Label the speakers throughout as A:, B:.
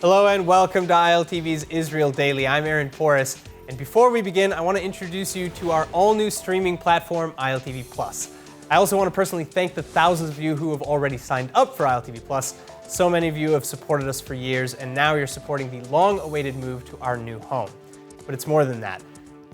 A: Hello and welcome to ILTV's Israel Daily. I'm Aaron Porras, and before we begin, I want to introduce you to our all-new streaming platform, ILTV+. I also want to personally thank the thousands of you who have already signed up for ILTV+. So many of you have supported us for years, and now you're supporting the long-awaited move to our new home. But it's more than that.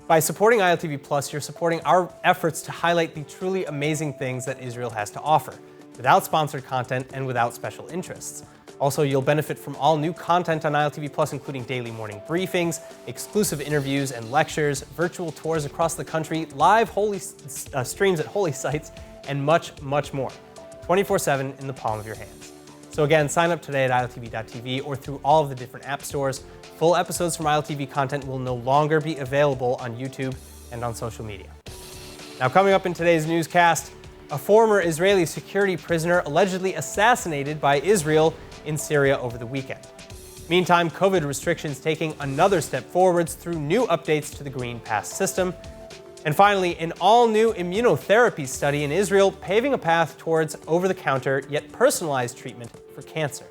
A: By supporting ILTV+, you're supporting our efforts to highlight the truly amazing things that Israel has to offer, without sponsored content and without special interests. Also, you'll benefit from all new content on ILTV+, including daily morning briefings, exclusive interviews and lectures, virtual tours across the country, live holy streams at holy sites, and much, much more. 24/7 in the palm of your hands. So again, sign up today at ILTV.tv or through all of the different app stores. Full episodes from ILTV content will no longer be available on YouTube and on social media. Now, coming up in today's newscast, a former Israeli security prisoner allegedly assassinated by Israel in Syria over the weekend. Meantime, COVID restrictions taking another step forwards through new updates to the Green Pass system. And finally, an all-new immunotherapy study in Israel paving a path towards over-the-counter yet personalized treatment for cancer.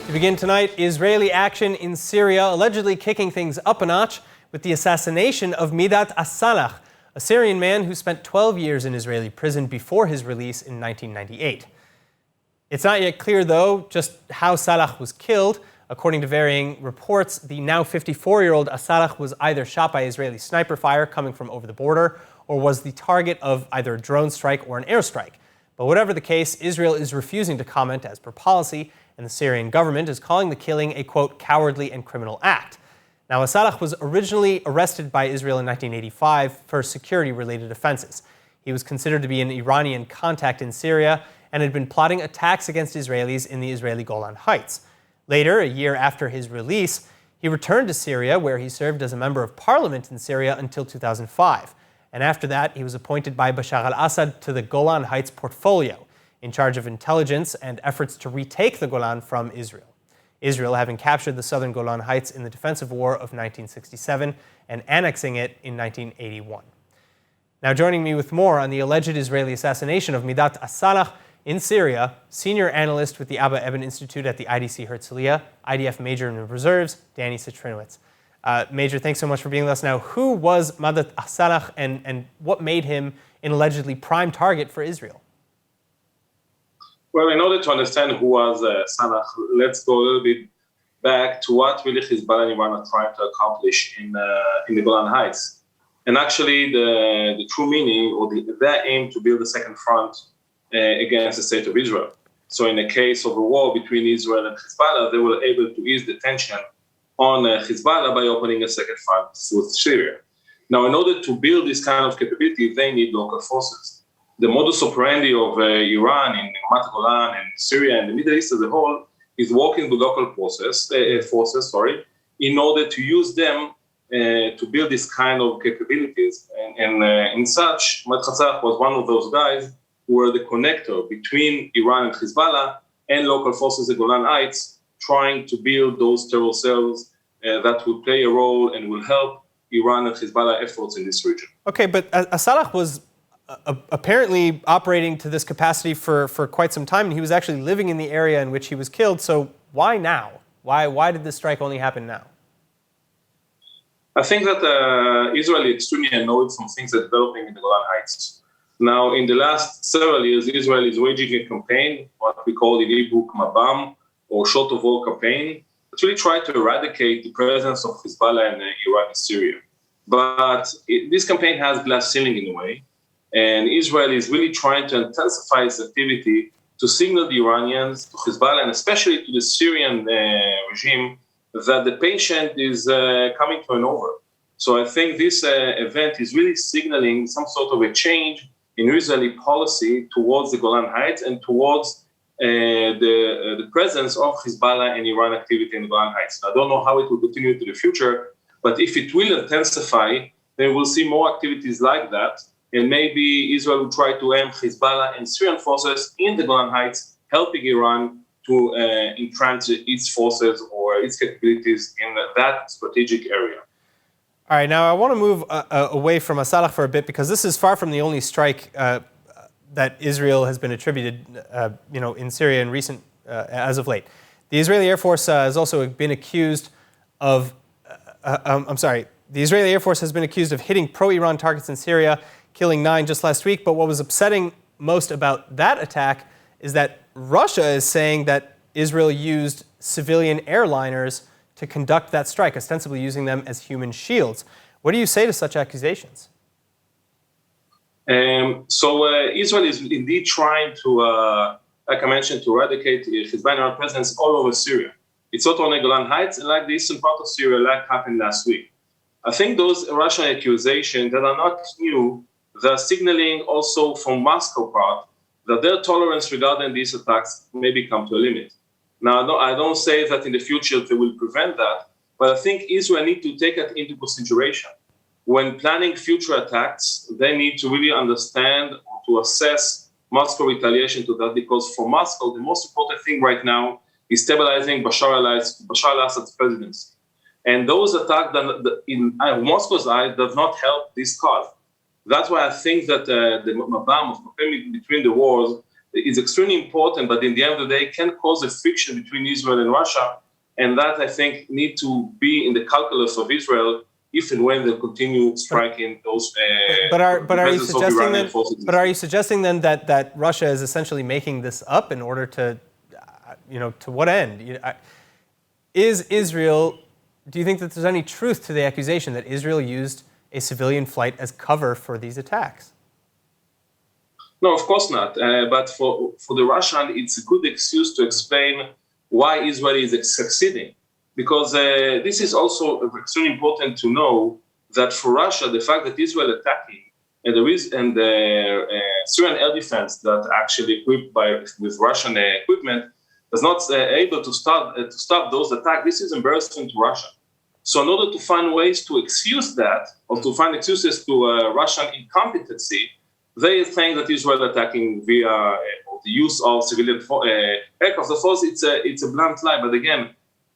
A: To begin tonight, Israeli action in Syria allegedly kicking things up a notch with the assassination of Midat Salah, a Syrian man who spent 12 years in Israeli prison before his release in 1998. It's not yet clear, though, just how Salah was killed. According to varying reports, the now 54-year-old Salah was either shot by Israeli sniper fire coming from over the border or was the target of either a drone strike or an airstrike. But whatever the case, Israel is refusing to comment as per policy, and the Syrian government is calling the killing a, quote, cowardly and criminal act. Now, Salah was originally arrested by Israel in 1985 for security-related offenses. He was considered to be an Iranian contact in Syria and had been plotting attacks against Israelis in the Israeli Golan Heights. Later, a year after his release, he returned to Syria, where he served as a member of parliament in Syria until 2005. And after that, he was appointed by Bashar al-Assad to the Golan Heights portfolio, in charge of intelligence and efforts to retake the Golan from Israel. Israel having captured the southern Golan Heights in the Defensive War of 1967 and annexing it in 1981. Now, joining me with more on the alleged Israeli assassination of Midat Salah in Syria, senior analyst with the Abba Eban Institute at the IDC Herzliya, IDF Major in the Reserves, Danny Citrinowicz. Major, thanks so much for being with us. Now, who was Midat Salah and what made him an allegedly prime target for Israel?
B: Well, in order to understand who was Salah, let's go a little bit back to what really Hezbollah and Iran are trying to accomplish in the Golan Heights. And actually, the true meaning or their aim to build a second front against the state of Israel. So in the case of a war between Israel and Hezbollah, they were able to ease the tension on Hezbollah by opening a second front with Syria. Now, in order to build this kind of capability, they need local forces. The modus operandi of Iran in Ramat Golan and Syria and the Middle East as a whole is working with local forces, in order to use them to build this kind of capabilities. And in such, Midat Salah was one of those guys who were the connector between Iran and Hezbollah and local forces at Golan Heights, trying to build those terror cells that will play a role and will help Iran and Hezbollah efforts in this region.
A: Okay, but Salah was apparently operating to this capacity for quite some time, and he was actually living in the area in which he was killed. So why now? Why did this strike only happen now?
B: I think that Israel is extremely annoyed from things that are developing in the Golan Heights. Now, in the last several years, Israel is waging a campaign, what we call in Hebrew Mabam, or short of war campaign, to really try to eradicate the presence of Hezbollah and Iran in Syria. But this campaign has glass ceiling in a way. And Israel is really trying to intensify its activity to signal the Iranians, to Hezbollah, and especially to the Syrian regime, that the patient is coming to an over. So I think this event is really signaling some sort of a change in Israeli policy towards the Golan Heights and towards the presence of Hezbollah and Iran activity in the Golan Heights. I don't know how it will continue into the future, but if it will intensify, then we'll see more activities like that. And maybe Israel will try to aim Hezbollah and Syrian forces in the Golan Heights helping Iran to entrench its forces or its capabilities in that strategic area.
A: All right, now I want to move away from Asalach for a bit, because this is far from the only strike that Israel has been attributed, in Syria in recent, as of late. The Israeli Air Force has also been accused of, the Israeli Air Force has been accused of hitting pro-Iran targets in Syria, killing 9 just last week. But what was upsetting most about that attack is that Russia is saying that Israel used civilian airliners to conduct that strike, ostensibly using them as human shields. What do you say to such accusations?
B: Israel is indeed trying to, like I mentioned, to eradicate Hezbollah presence all over Syria. It's not only Golan Heights, and like the eastern part of Syria, like happened last week. I think those Russian accusations that are not new, they're signaling also from Moscow part that their tolerance regarding these attacks maybe come to a limit. Now, I don't say that in the future they will prevent that, but I think Israel needs to take it into consideration. When planning future attacks, they need to really understand or to assess Moscow retaliation to that, because for Moscow, the most important thing right now is stabilizing Bashar al-Assad's presidency. And those attacks, in Moscow's eyes, does not help this cause. That's why I think that the mabam of between the wars is extremely important, but in the end of the day, can cause a friction between Israel and Russia. And that, I think, need to be in the calculus of Israel if and when they continue striking those.
A: But are you suggesting then that Russia is essentially making this up in order to, to what end? Is Israel? Do you think that there's any truth to the accusation that Israel used a civilian flight as cover for these attacks?
B: No, of course not. But for the Russian, it's a good excuse to explain why Israel is succeeding. Because this is also extremely important to know that for Russia, the fact that Israel attacking and the Syrian air defense that actually equipped with Russian equipment is not able to stop those attacks. This is embarrassing to Russia. So in order to find ways to excuse that, or to find excuses to Russian incompetency, they think that Israel attacking via the use of civilian aircraft. Of course, it's a blunt lie. But again,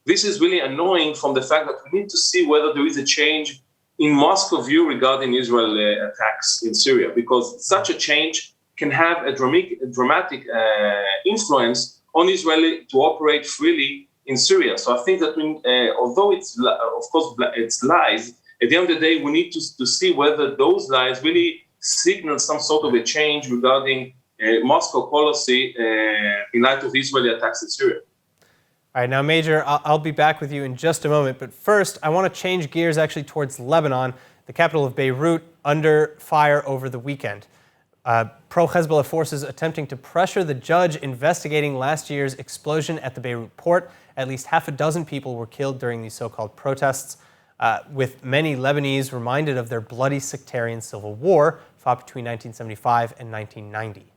B: this is really annoying from the fact that we need to see whether there is a change in Moscow view regarding Israel attacks in Syria, because such a change can have a dramatic influence on Israel to operate freely in Syria. So I think that although it's, of course, it's lies, at the end of the day, we need to see whether those lies really signal some sort of a change regarding Moscow policy in light of Israeli attacks in Syria.
A: All right, now, Major, I'll be back with you in just a moment. But first, I want to change gears actually towards Lebanon, the capital of Beirut, under fire over the weekend. Pro-Hezbollah forces attempting to pressure the judge investigating last year's explosion at the Beirut port. At least half a dozen people were killed during these so-called protests, with many Lebanese reminded of their bloody sectarian civil war fought between 1975 and 1990.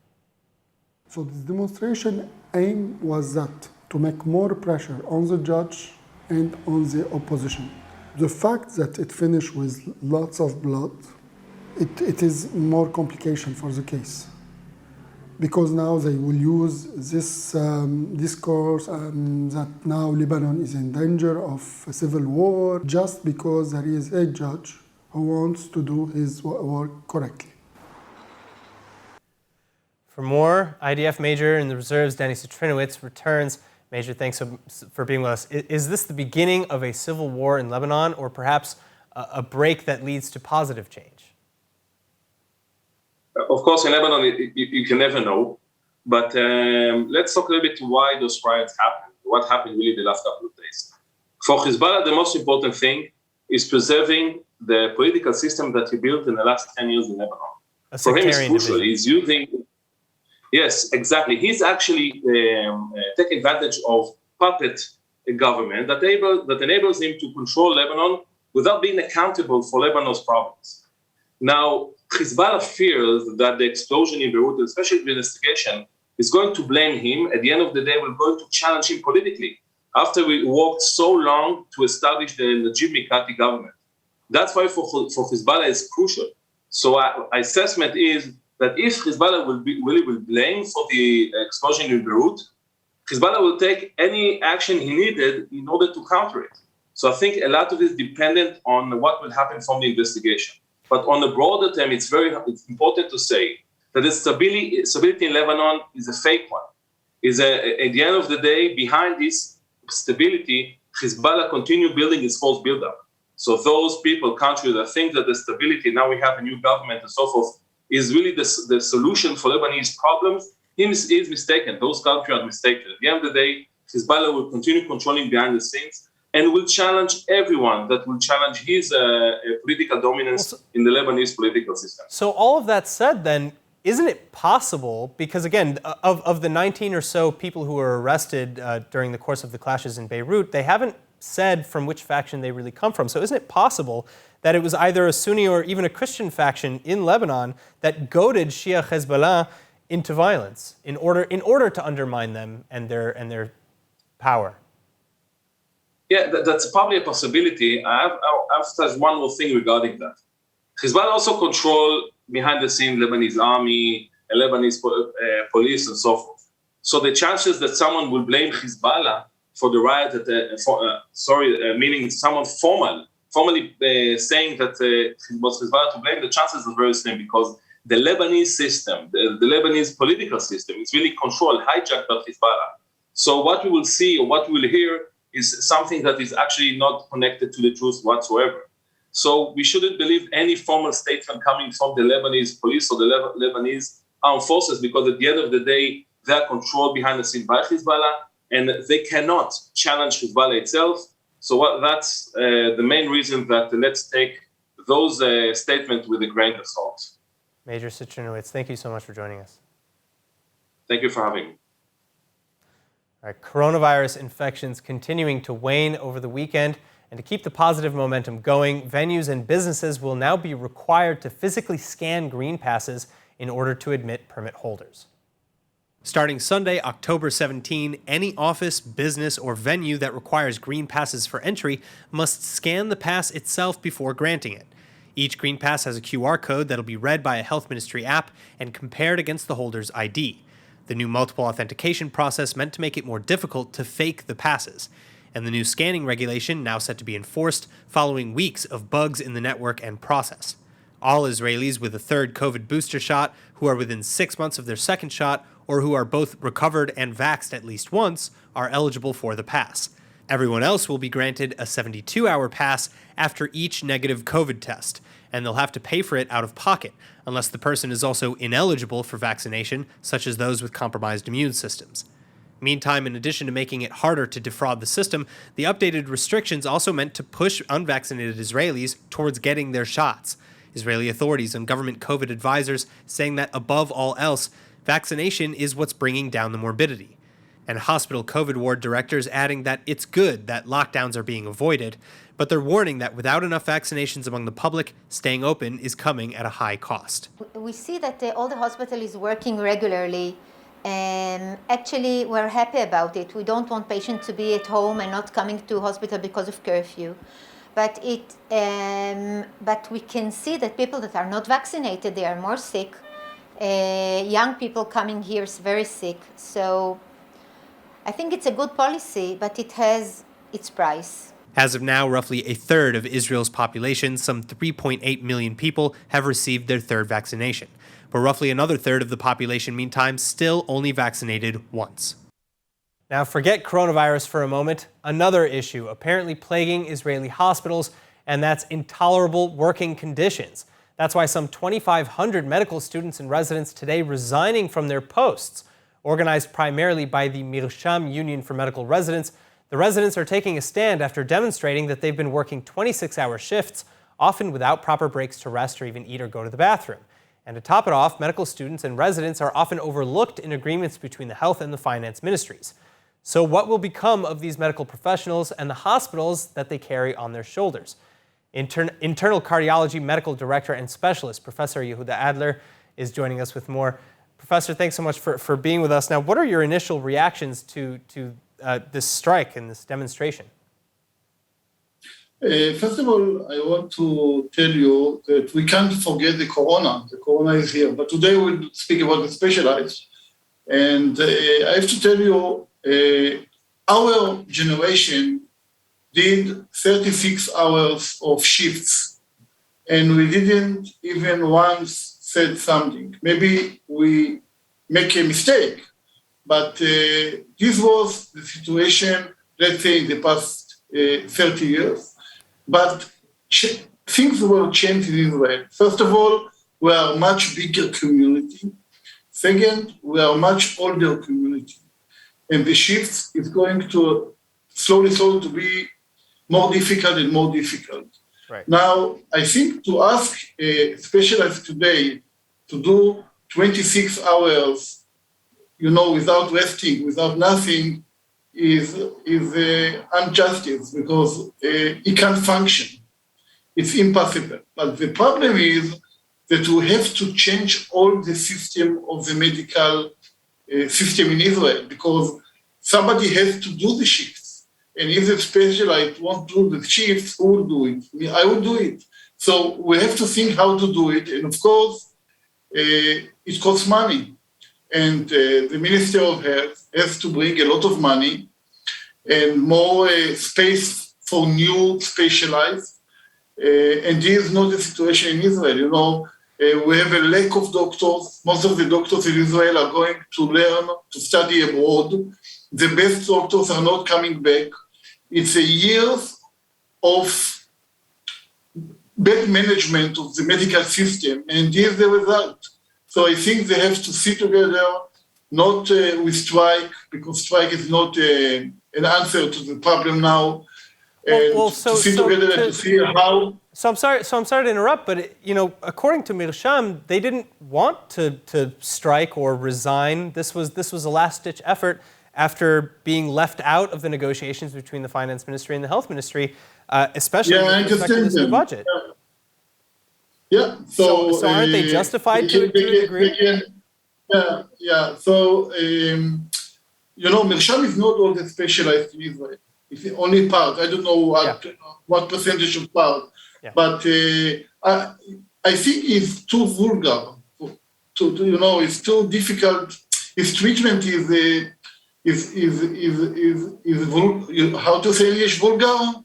C: So this demonstration aim was that to make more pressure on the judge and on the opposition. The fact that it finished with lots of blood, it is more complication for the case. Because now they will use this discourse that now Lebanon is in danger of a civil war just because there is a judge who wants to do his work correctly.
A: For more, IDF Major in the reserves, Danny Citrinowicz, returns. Major, thanks for being with us. Is this the beginning of a civil war in Lebanon, or perhaps a break that leads to positive change?
B: Of course, in Lebanon, you can never know. But let's talk a little bit why those riots happened, what happened really the last couple of days. For Hezbollah, the most important thing is preserving the political system that he built in the last 10 years in Lebanon. For him, it's crucial. Division. He's using... Yes, exactly. He's actually taking advantage of puppet government that enables him to control Lebanon without being accountable for Lebanon's problems. Now, Hezbollah fears that the explosion in Beirut, especially the investigation, is going to blame him. At the end of the day, we're going to challenge him politically after we worked so long to establish the Najib Mikati government. That's why for Hezbollah it's crucial. So our assessment is that if Hezbollah will blame for the explosion in Beirut, Hezbollah will take any action he needed in order to counter it. So I think a lot of it is dependent on what will happen from the investigation. But on the broader term, it's important to say that the stability in Lebanon is a fake one. At the end of the day, behind this stability, Hezbollah continue building its false buildup. So those people, countries that think that the stability, now we have a new government and so forth, is really the solution for Lebanese problems, is mistaken. Those countries are mistaken. At the end of the day, Hezbollah will continue controlling behind the scenes and will challenge everyone that will challenge his political dominance in the Lebanese political system.
A: So all of that said then, isn't it possible, because again, of the 19 or so people who were arrested during the course of the clashes in Beirut, they haven't said from which faction they really come from. So isn't it possible that it was either a Sunni or even a Christian faction in Lebanon that goaded Shia Hezbollah into violence in order to undermine them and their power?
B: Yeah, that's probably a possibility. I'll emphasize one more thing regarding that. Hezbollah also control behind the scene Lebanese army, Lebanese police, and so forth. So the chances that someone will blame Hezbollah for the riot, meaning someone formally saying that it was Hezbollah to blame, the chances are very slim because the Lebanese system, the Lebanese political system, is really controlled, hijacked by Hezbollah. So what we will see or what we will hear is something that is actually not connected to the truth whatsoever. So we shouldn't believe any formal statement coming from the Lebanese police or the Lebanese armed forces, because at the end of the day, they are controlled behind the scene by Hezbollah, and they cannot challenge Hezbollah itself. So that's the main reason that let's take those statements with a grain of salt.
A: Major Citrinowicz, thank you so much for joining us.
B: Thank you for having me.
A: All right, coronavirus infections continuing to wane over the weekend. And to keep the positive momentum going, venues and businesses will now be required to physically scan green passes in order to admit permit holders. Starting Sunday, October 17, any office, business, or venue that requires green passes for entry must scan the pass itself before granting it. Each green pass has a QR code that'll be read by a health ministry app and compared against the holder's ID. The new multiple authentication process meant to make it more difficult to fake the passes. And the new scanning regulation now set to be enforced following weeks of bugs in the network and process. All Israelis with a third COVID booster shot who are within 6 months of their second shot or who are both recovered and vaxxed at least once are eligible for the pass. Everyone else will be granted a 72-hour pass after each negative COVID test, and they'll have to pay for it out of pocket unless the person is also ineligible for vaccination, such as those with compromised immune systems. Meantime, in addition to making it harder to defraud the system, the updated restrictions also meant to push unvaccinated Israelis towards getting their shots. Israeli authorities and government COVID advisors saying that above all else, vaccination is what's bringing down the morbidity. And hospital COVID ward directors adding that it's good that lockdowns are being avoided, but they're warning that without enough vaccinations among the public, staying open is coming at a high cost.
D: We see that all the hospital is working regularly. Actually, we're happy about it. We don't want patients to be at home and not coming to hospital because of curfew. But we can see that people that are not vaccinated, they are more sick. Young people coming here is very sick. So I think it's a good policy, but it has its price.
A: As of now, roughly a third of Israel's population, some 3.8 million people, have received their third vaccination. But roughly another third of the population, meantime, still only vaccinated once. Now forget coronavirus for a moment. Another issue apparently plaguing Israeli hospitals, and that's intolerable working conditions. That's why some 2,500 medical students and residents today resigning from their posts. Organized primarily by the Mirsham Union for Medical Residents, the residents are taking a stand after demonstrating that they've been working 26-hour shifts, often without proper breaks to rest or even eat or go to the bathroom. And to top it off, medical students and residents are often overlooked in agreements between the health and the finance ministries. So what will become of these medical professionals and the hospitals that they carry on their shoulders? Internal cardiology medical director and specialist, Professor Yehuda Adler, is joining us with more. Professor, thanks so much for being with us. Now, what are your initial reactions to this strike and this demonstration?
E: First of all, I want to tell you that we can't forget the corona. The corona is here. But today we'll speak about the specialized. And I have to tell you, our generation did 36 hours of shifts, and we didn't even once said something. Maybe we make a mistake, but this was the situation, let's say, in the past 30 years. But things were changed in Israel. First of all, we are a much bigger community. Second, we are a much older community. And the shift is going to slowly to be more difficult and more difficult.
A: Right.
E: Now, I think to ask a specialist today to do 26 hours, without resting, without nothing, is injustice because it can't function. It's impossible. But the problem is that we have to change all the system of the medical system in Israel because somebody has to do the shifts. And if the specialist won't do the shifts, who will do it? I will do it. So we have to think how to do it. And of course, it costs money. And the Minister of Health has to bring a lot of money and more space for new specialized. And this is not the situation in Israel. We have a lack of doctors. Most of the doctors in Israel are going to learn to study abroad. The best doctors are not coming back. It's a year of bad management of the medical system, and this is the result. So I think they have to sit together, not with strike, because strike is not an answer to the problem now. And to sit together and to see how.
A: So I'm sorry to interrupt, but according to Mirsham, they didn't want to strike or resign. This was a last-ditch effort after being left out of the negotiations between the finance ministry and the health ministry, especially with respect to this new budget.
E: Yeah.
A: So aren't they justified to a degree?
E: So Mirsham is not all the specialized in Israel. It's the only part. I don't know what percentage of part. Yeah. But I think it's too vulgar. It's too difficult. His treatment is how to say English, vulgar.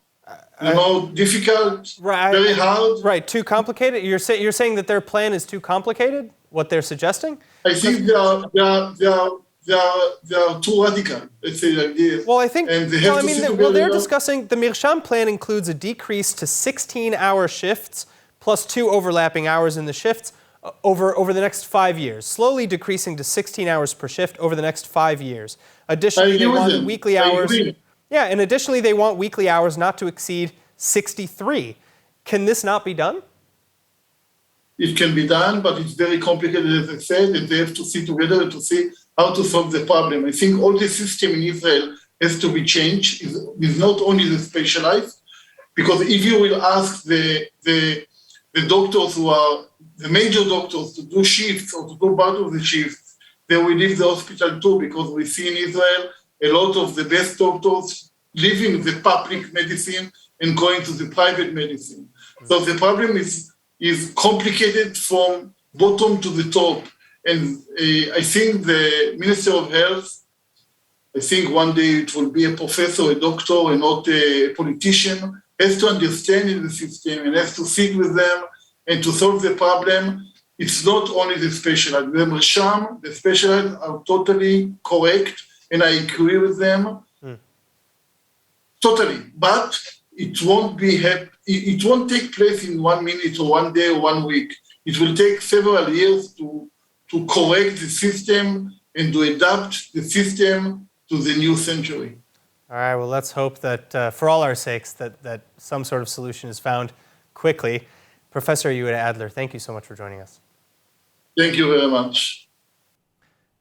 E: Difficult, very hard.
A: Right, too complicated. You're saying that their plan is too complicated. What they're suggesting?
E: I think they are too radical. Let's say like this.
A: Well, I think. They're discussing the Mirsham plan includes a decrease to 16-hour shifts plus 2 overlapping hours in the shifts over the next 5 years, slowly decreasing to 16 hours per shift over the next 5 years. Additionally, they want weekly hours. Yeah, and additionally, they want weekly hours not to exceed 63. Can this not be done?
E: It can be done, but it's very complicated, as I said, and they have to sit together to see how to solve the problem. I think all the system in Israel has to be changed. It's not only the specialized, because if you will ask the doctors who are the major doctors to do shifts or to do part of the shifts, they will leave the hospital too, because we see in Israel a lot of the best doctors leaving the public medicine and going to the private medicine. So the problem is complicated from bottom to the top. And I think the Minister of Health, I think one day it will be a professor, a doctor, and not a politician, has to understand in the system and has to sit with them and to solve the problem. It's not only the specialists. The Mirsham, the specialists are totally correct, and I agree with them. Totally. But it won't it won't take place in 1 minute or 1 day or 1 week. It will take several years to correct the system and to adapt the system to the new century.
A: All right, well, let's hope that for all our sakes that some sort of solution is found quickly. Professor Yehuda Adler, thank you so much for joining us.
E: Thank you very much.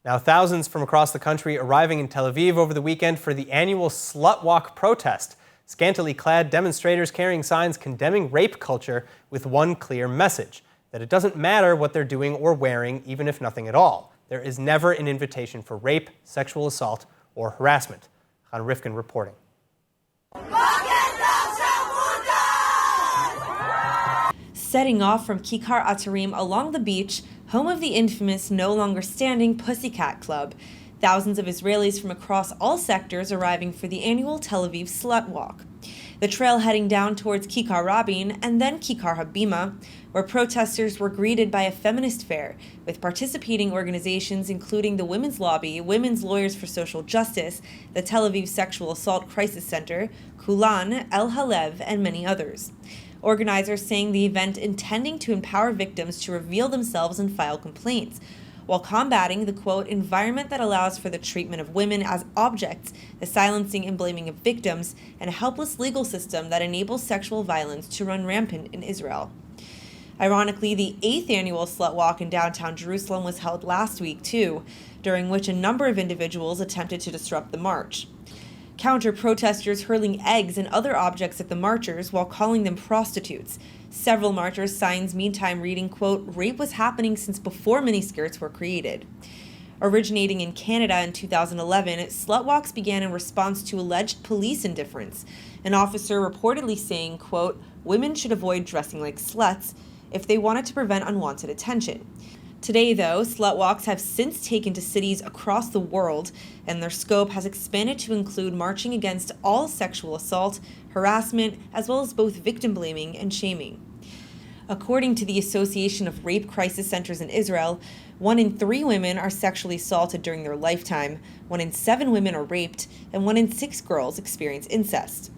A: Now, thousands from across the country arriving in Tel Aviv over the weekend for the annual Slut Walk protest. Scantily clad demonstrators carrying signs condemning rape culture with one clear message, that it doesn't matter what they're doing or wearing, even if nothing at all. There is never an invitation for rape, sexual assault, or harassment. Han Rifkin reporting.
F: setting off from Kikar Atarim along the beach, home of the infamous No Longer Standing Pussycat Club. Thousands of Israelis from across all sectors arriving for the annual Tel Aviv Slut Walk. The trail heading down towards Kikar Rabin and then Kikar Habima, where protesters were greeted by a feminist fair with participating organizations including the Women's Lobby, Women's Lawyers for Social Justice, the Tel Aviv Sexual Assault Crisis Center, Kulan, El Halev, and many others. Organizers saying the event intending to empower victims to reveal themselves and file complaints, while combating the, quote, environment that allows for the treatment of women as objects, the silencing and blaming of victims, and a helpless legal system that enables sexual violence to run rampant in Israel. Ironically, the 8th annual Slut Walk in downtown Jerusalem was held last week, too, during which a number of individuals attempted to disrupt the march. Counter-protesters hurling eggs and other objects at the marchers while calling them prostitutes. Several marchers' signs meantime reading, quote, rape was happening since before miniskirts were created. Originating in Canada in 2011, slut walks began in response to alleged police indifference. An officer reportedly saying, quote, women should avoid dressing like sluts if they wanted to prevent unwanted attention. Today, though, slut walks have since taken to cities across the world, and their scope has expanded to include marching against all sexual assault, harassment, as well as both victim blaming and shaming. According to the Association of Rape Crisis Centers in Israel, 1 in 3 women are sexually assaulted during their lifetime, 1 in 7 women are raped, and 1 in 6 girls experience incest.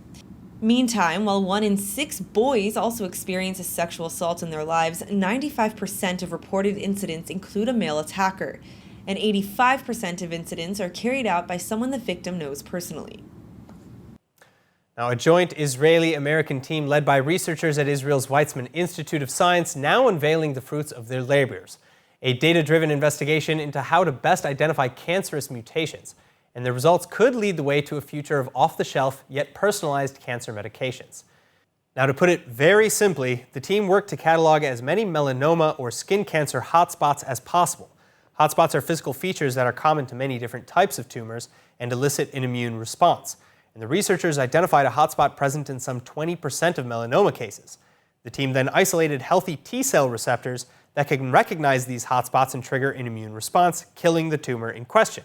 F: Meantime, while 1 in 6 boys also experience a sexual assault in their lives, 95% of reported incidents include a male attacker, and 85% of incidents are carried out by someone the victim knows personally.
A: Now, a joint Israeli-American team led by researchers at Israel's Weizmann Institute of Science now unveiling the fruits of their labors. A data-driven investigation into how to best identify cancerous mutations. And the results could lead the way to a future of off-the-shelf yet personalized cancer medications. Now, to put it very simply, the team worked to catalog as many melanoma or skin cancer hotspots as possible. Hotspots are physical features that are common to many different types of tumors and elicit an immune response. And the researchers identified a hotspot present in some 20% of melanoma cases. The team then isolated healthy T-cell receptors that can recognize these hotspots and trigger an immune response, killing the tumor in question.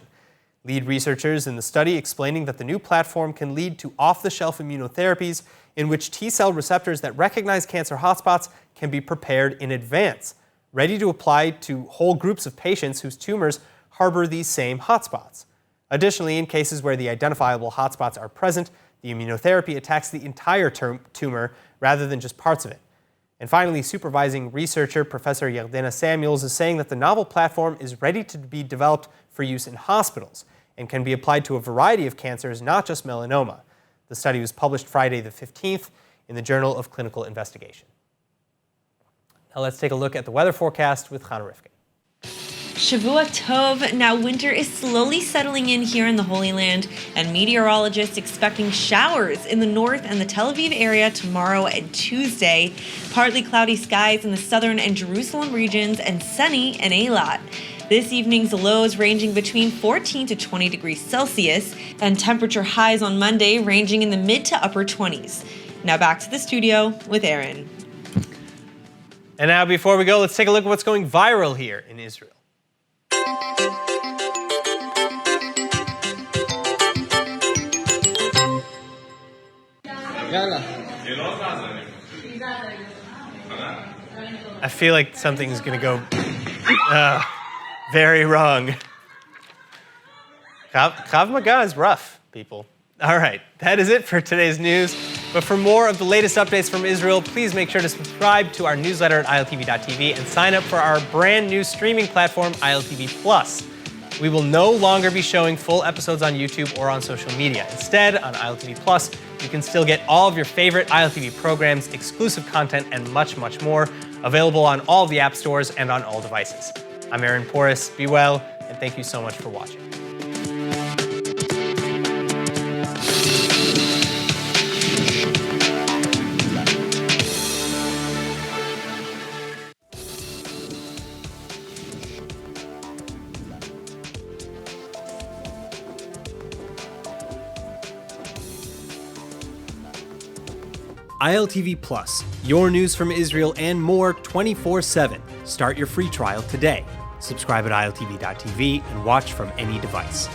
A: Lead researchers in the study explaining that the new platform can lead to off-the-shelf immunotherapies in which T-cell receptors that recognize cancer hotspots can be prepared in advance, ready to apply to whole groups of patients whose tumors harbor these same hotspots. Additionally, in cases where the identifiable hotspots are present, the immunotherapy attacks the entire tumor rather than just parts of it. And finally, supervising researcher Professor Yardena Samuels is saying that the novel platform is ready to be developed for use in hospitals and can be applied to a variety of cancers, not just melanoma. The study was published Friday the 15th in the Journal of Clinical Investigation. Now let's take a look at the weather forecast with Chana Rifkin.
F: Shavua Tov. Now winter is slowly settling in here in the Holy Land, and meteorologists expecting showers in the north and the Tel Aviv area tomorrow and Tuesday. Partly cloudy skies in the southern and Jerusalem regions, and sunny in Eilat. This evening's lows ranging between 14 to 20 degrees Celsius, and temperature highs on Monday ranging in the mid to upper 20s. Now back to the studio with Aaron.
A: And now before we go, let's take a look at what's going viral here in Israel. I feel like something's going to go very wrong. Krav Maga is rough, people. All right, that is it for today's news. But for more of the latest updates from Israel, please make sure to subscribe to our newsletter at ILTV.tv and sign up for our brand new streaming platform, ILTV+. We will no longer be showing full episodes on YouTube or on social media. Instead, on ILTV+, you can still get all of your favorite ILTV programs, exclusive content, and much, much more, available on all of the app stores and on all devices. I'm Aaron Porras. Be well, and thank you so much for watching. ILTV Plus, your news from Israel and more 24/7. Start your free trial today. Subscribe at iltv.tv and watch from any device.